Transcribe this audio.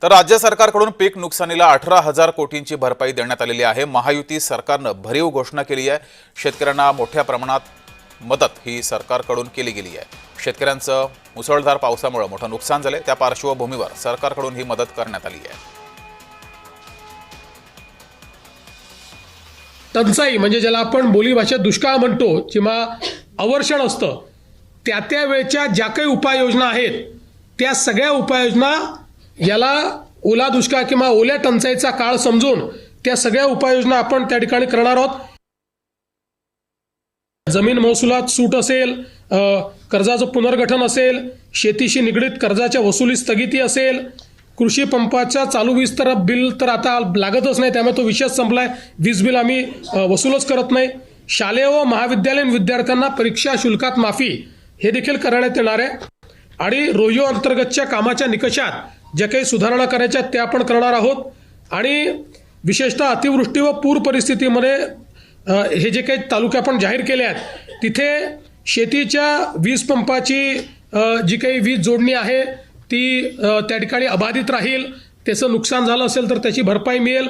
तर राज्य सरकारकडून पीक नुकसानीला 18,000 कोटींची भरपाई देण्यात आलेली आहे। महायुती सरकारनं भरीव घोषणा केली आहे। शेतकऱ्यांना मोठ्या प्रमाणात मदत ही सरकारकडून केली गेली आहे। शेतकऱ्यांचं मुसळधार पावसामुळे मोठं नुकसान झाले, त्या पार्श्वभूमीवर सरकारकडून ही मदत करण्यात आली आहे। टंचाई म्हणजे ज्याला आपण बोलीभाषेत दुष्काळ म्हणतो किंवा अवर्षण असतं, त्या वेळच्या ज्या काही उपाययोजना आहेत त्या सगळ्या उपाययोजना याला ओला दुष्काळ किंवा ओल्या टंचाईचा काळ समजून त्या सगळ्या उपाययोजना आपण त्या ठिकाणी करणार आहोत। जमीन महसुलात सूट असेल, कर्जाचं पुनर्गठन असेल, शेतीशी निगडीत कर्जाच्या वसुली स्थगिती असेल, कृषी पंपाच्या चालू वीज तर बिल तर आता लागतच नाही, त्यामुळे तो विषयच संपलाय। वीज बिल आम्ही वसूलच करत नाही। शालेय व महाविद्यालयीन विद्यार्थ्यांना परीक्षा शुल्कात माफी हे देखील करण्यात येणार आहे। आणि रोयो अंतर्गतच्या कामाच्या निकषात ज्या काही सुधारणा करायच्या त्या आपण करणार आहोत। आणि विशेषतः अतिवृष्टी व पूर परिस्थितीमध्ये हे जे काही तालुके आपण जाहीर केले आहेत तिथे शेतीच्या वीज पंपाची जी काही वीज जोडणी आहे ती त्या ठिकाणी अबाधित राहील। त्याचं नुकसान झालं असेल तर त्याची भरपाई मिळेल।